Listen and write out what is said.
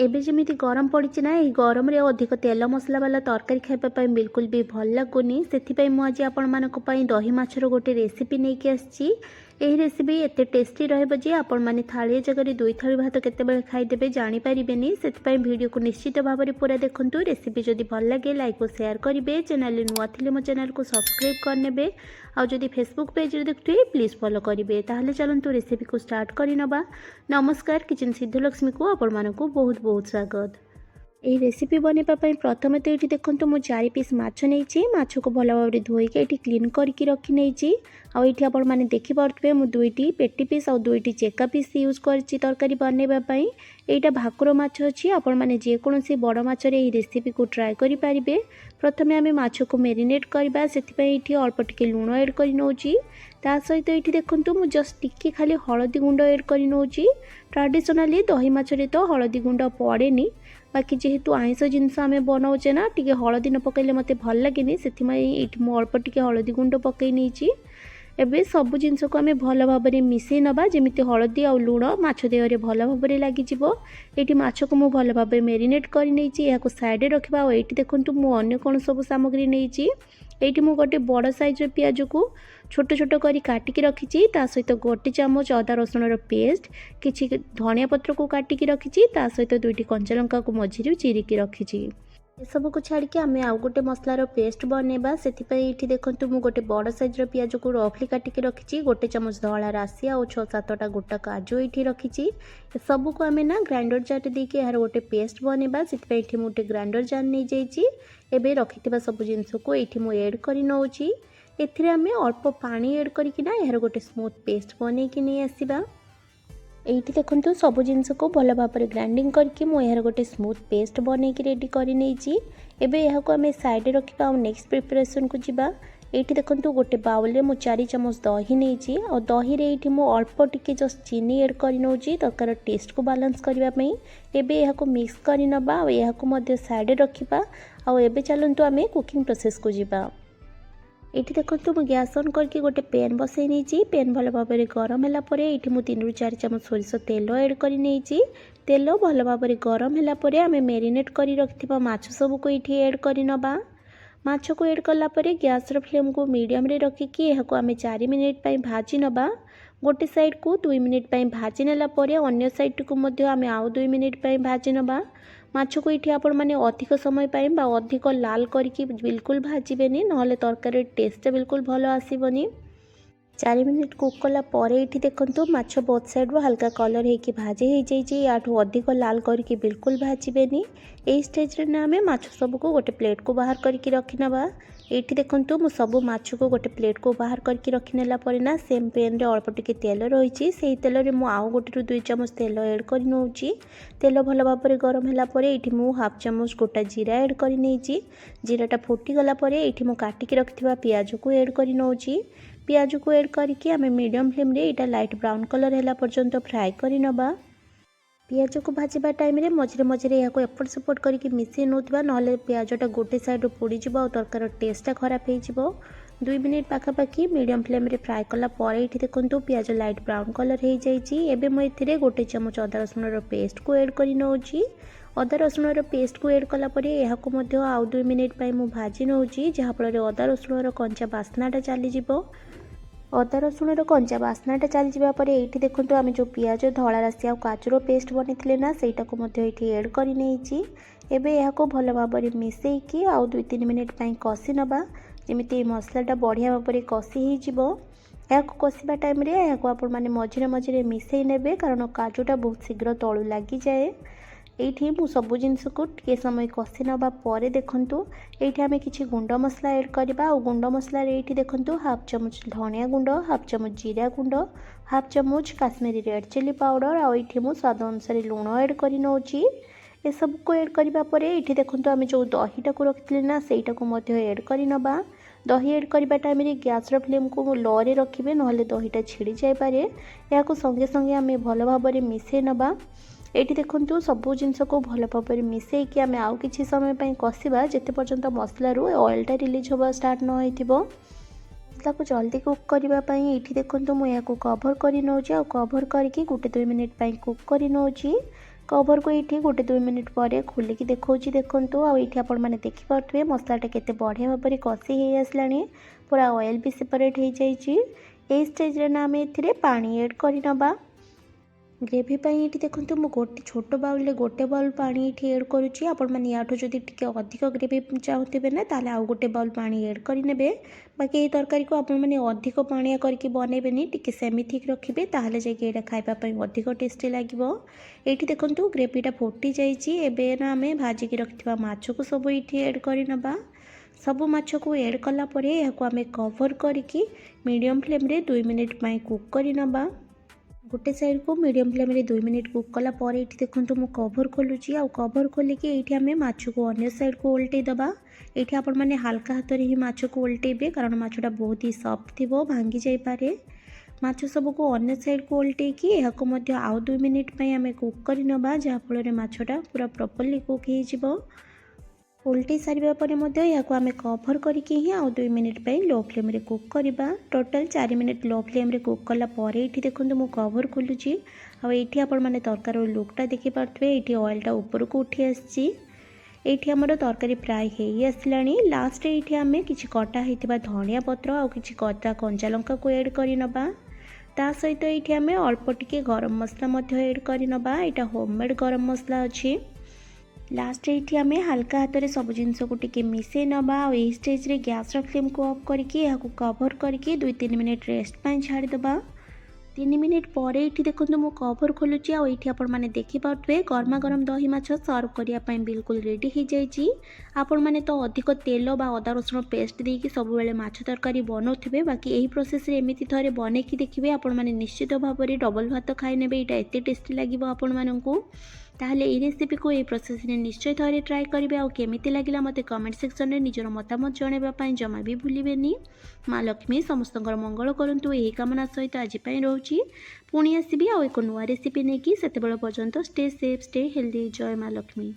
एबे जमिति गरम पड़ी ना यही गरम रे अधिक तेल मसला वाला तरकारी खाइबा बिल्कुल भी भल लगुनि से आज आपण मानक दही माछर गोटे रेसिपी नहीं कि आसी। यही रेसिपी एते टेस्टी रहिबो जे आपण माने थाळी जगह दुई थाली भात केतेबेले खाइदेबे जानि पारिबेनी। सेति वीडियो को निश्चित भाव में पूरा देखंतु। रेसिपी जदि भल लगे लाइक और शेयर करेंगे। चैनल नुआ थिले मो चैनल को सब्सक्राइब करने आउ जदि फेसबुक पेज रे देखुए प्लीज फॉलो करेंगे। ताहले चलंतु रेसिपी को स्टार्ट करनबा। नमस्कार, किचन सिद्धलक्ष्मी को आपण मानकु बहुत बहुत स्वागत। यही रेसिपी बनवाई प्रथम तो ये देखो मुझे 4 पीस माछ नहीं माछ को भल भाव में धोईक ये क्लीन करके रखी नहीं। आईटी आपण मैंने देखिपे मुझे 2टी पेटी पीस और 2टी चेका पीस यूज कर तरकारी बनवाई। यहाँ भाकुर माछ अच्छी आपण मैंने जेकोसी बड़ माछर यही रेसिपी को ट्राए करें। प्रथम आम माछ को मेरिनेट करवा से अल्प टिके लुण एड कर नौची। ता सहित ये देखो मुझे जस्ट टिके खाली हलदी गुंड एड कर नौची। ट्राडिशनाली दही माछरे तो हलदी गुंड पड़ेनी, बाकी जेहेतु आइंस जिनस आम बनाऊे ना टी हलदी न पकड़े मत भल लगे से अल्प टिके हलदी गुंड पकई नहीं। एबे सब जिनस को आम भल भाव में मिसई नवा जमी हलदी आ लुण माछ देहरे भल भाव में लगे। ये माछ को मुझे भल भाव में मेरिनेट कर नहीं साइड रखा। ये देखो मुझे कौन सब सामग्री नहीं। ये मुझे गोटे बड़ साइज पियाज को छोट छोट कर काटिक रखी। सहित गोटे चामच अदा रसुण पेस्ट, किसी धनिया पत्र को काटिक रखी। सहित 2टी कंचा लंका को मझी चिरिकी रखी। सब को छाड़ी आम आउ गोटे मसलार पेस्ट बनवा। से देखो मुझे गोटे बड़ साइज पियाज को रफली काटिक रखी। गोटे चामच धला राशि और 6-7टा गोटा काजू ये रखी। सब को आम ना ग्राइंडर जार देके यार गोटे पेस्ट बनवा। से गोटे ग्राइंडर जार नहीं जाइए। रखि सब जिनस को ये मुझे एड कर नौची। एथिरे आम अल्प पानी एड करना यार गोटे स्मूथ पेस्ट बन कि नहीं आसवा। ये देखो सब जिनस को भल भाव में ग्राइंडिंग करके मुझे गोटे स्मूथ पेस्ट बन रेडी कर नहीं। यहाँ आम साइड रखा और नेक्स्ट प्रिपरेशन को जीवा। ये देखो गोटे बाउल में मुझे 4 चामच दही नहीं और दही रे ये मुझे अल्प टिके जस्ट चीनी एड कर नौची तरकार टेस्ट को बालांस करने। यहाँ मिक्स कर नवा और यहाँ साइड रखा। आबे चलतु आम कुकिंग प्रोसेस को जीवा। ये देखो मुझे गैस ऑन करके गोटे पैन बसई नहीं। पैन भल भाव में गरम है ये मुझे 3 ରୁ 4 चामच सोरिष तेल एड कर नहीं। तेल भल भाव में गरम है आम मेरिनेट कर रखा माछ सब को ये एड कर नवा। माछ को एड कलापर गैस फ्लेम को मीडियम रे रखिकी यहाँ आम 4 मिनिट भाजी नवा। गोटे साइड को 2 मिनिट भाजी नेला अन्य साइड को आम आउ 2 मिनिट भाजी नवा। माछ को ये आपण मैंने अधिक समय अधिक लाल करके बिल्कुल भाजबेनी, नहले तरकारी टेस्ट बिल्कुल भल आसबनी। 4 मिनिट कुक कलापर ये देखो माछ बोथ साइड रो हल्का कलर होगी भाजी हो जाइए। याठू अधिक लाल करके बिल्कुल भाजबेनी। यही स्टेज रे ना आम माछ सब को गोटे प्लेट को बाहर करके रखी नवा। ये देखो मु सब माछ को गोटे प्लेट को बाहर करके रखी नेला ना सेम पैन रे अल्प टिके तेल रही। से तेल रे मु आउ गोटे 2 चामच तेल एड कर नौची। तेल भल भाव में गरम है ये मु हाफ चामच गोटा जीरा एड कर नहीं। जीराटा फुटी गलापर ये मु काटिक रखिथिबा पियाज को एड कर नौची। पियाज को एड करके आम मीडियम फ्लेम रे इटा लाइट ब्राउन कलर है पर्यंत फ्राए कर नवा। पियाज को भाजवा टाइम रे मझे मझे यहाँ एपट सेपट करके मिसई नौथिबा, नहले पियाजटा गोटे साइड पोड़ीज और तरकार टेस्टा खराब हो। 2 मिनिट पाखापाखि मीडियम फ्लेम रे फ्राए कलापर ये देखो पियाज लाइट ब्राउन कलर हो जाइए। मुझे गोटे चामच अदा रसुण पेस्ट को एड कर नौची। अदा रसुण पेस्ट को एड कलापर यहाँ आउ 2 मिनिट भाजी नौची, जहाँफल अदा रसुण कंचा बास्नाटा चलीज। अदा रसुण कंचा बास्नाटा चली जापर ये देखो आम जो पियाज धला राशि आ काजूर पेस्ट बनी ना सहीटा को ये एड कर नहीं। एबे यहाँ भल भाव में मिसईकी आउ 2-3 मिनिट कषि नवा जमी मसलाटा बढ़िया भाव में कषि हो। कषा टाइम यहाँ आप मझे मझे मिसई ने कारण काजूटा बहुत शीघ्र तलू लगी जाए। ये मु सब जिनस को टे समय कषि नापर देखूँ ये आम कि गुंड मसला एड करवा। गुंड मसला ये देखूँ हाफ चामच धनिया गुंड, हाफ चामच जीरा गुंड, हाफ चामच काश्मीरी रेड चिली पाउडर और ये मु स्वाद अनुसार लुण एड कर नौची। ये सब को एड करापर ये देखूँ आम जो दहीटा को रखी ना सहीटा को एड कर नवा। दही एड करवा टाइम गैस फ्लेम को लो रे रखिए, नहले दहीटा छिड़ी जापे। यहाँ संगे संगे आम भल भाव में मिसई नवा। ये देखो सब जिनस को भल भाव में मिसईकी आम आउ कि समय कषा जिते पर्यंत मसलू ऑयलटा रिलीज होगा स्टार्ट न हो। मसला को जल्दी कुक करने ये देखो मुझे कवर कर नौची। कवर करके 1-2 मिनिट कुक कर नौची। कवर को ये गोटे 2 मिनिट पर खोलिकी देखा देखु आठ आपने देखिपे मसलाटा केते बढ़िया भाव में कषि हो आसला पूरा ऑयल भी सेपरेट हो जाए। स्टेज ना आम ए पानी एड करनबा। ग्रेवी ये देखो मु गोटे छोट बाउल में गोटे बाउल पानी ये एड करुँची। आपण मैंने या जदि टिके अधिक ग्रेवी चाहूबे ना ताले आउ गोटे बाउल पानी एड करेंगे। बाकी ये तरकारी को आपण मैंने अधिक पानिया करके बनइबेनी टिके सेमी थिक रखिए ताहले जाके खाइबापी अधिक टेस्टी लगे। ये देखो ग्रेवीटा फुटी जाइए ना आम भाजिकी रखिथिबा माछ को सब ये एड करनबा। सब माछ को एड कलापर यह आम कवर करके मीडियम फ्लेम रे 2 मिनिट कुक करनबा। गोटे साइड को मीडियम फ्लेम रे 2 मिनिट कुक कलापर ये देखो मु कवर खोलुची आ कवर खोलिकी ये आम माछ को अन्य साइड को ओल्टे दबा। ये आपण मैंने हल्का हाथ में ही माछ को ओल्टेबे कारण माछटा बहुत ही सॉफ्ट थी भांगी जापे। माछ सब को अन्य साइड को ओल्टेकी आउ 2 मिनिट आम कुक करनबा जहाँफल माछटा पूरा प्रॉपर्ली कुक हो। उल्टी सारिबा परे मध्य याको आमे कवर करके ही आउ 2 मिनिट लो फ्लेम रे कुक करबा। टोटल 4 मिनिट लो फ्लेम रे कुक कला परे एठी देखंतु मु कवर खोलुची आ एठी आपण माने तरकारी लुकटा देखि पारथबे। एठी ऑयलटा ऊपर को उठी आछि। एठी हमर तरकारी फ्राई हेई आसलानी। लास्ट एठी आमे किछि कटा हेतिबा धनिया पत्र आ किछि कटा कंचा लंका को ऐड करिनबा। ता सहित एठी आमे अल्प टिके गरम मसला मध्य ऐड करिनबा। एटा होममेड गरम मसला अछि। लास्ट ये आम हल्का हाथ में सब जिनस को टिके मिसई नबा। यही स्टेज रे गैस फ्लेम को ऑफ करके कवर करके 2-3 मिनिट रेस्ट पाई छाड़ीदबा। 3 मिनिट पर ये देखो मु कवर खोलुची आ ये आपण मैंने देखिपे गर्मा गरम दही माछ सर्व करने बिल्कुल रेडी हो जाइए। आपण मैंने तो अधिक तेल बा अदा रसुण पेस्ट देकी सब बेले माछ तरकारी बनाऊे। बाकी यही प्रोसेस रे एमती थे बनईकी देखिए आपण मैंने निश्चित भाव में डबल भात खाई ने यहाँ एत टेस्टी लगे आपण मानू। ताहले ये रेसिपी को ये प्रोसेस रे निश्चय थे ट्राए करेंगे। आउ केमिति लागला मते कमेंट सेक्शन में निजर मतामत जणाइबा जमा भी भूलिबेनी। माँ लक्ष्मी समस्तंकर मंगल करंतु यही कामना सहित आज रोची। पुणी आसबि आउ एक नुआ रेसिपी नहीं कि सेतेबेल पर्यंत स्टे सेफ स्टे हेल्दी। जय माँ लक्ष्मी।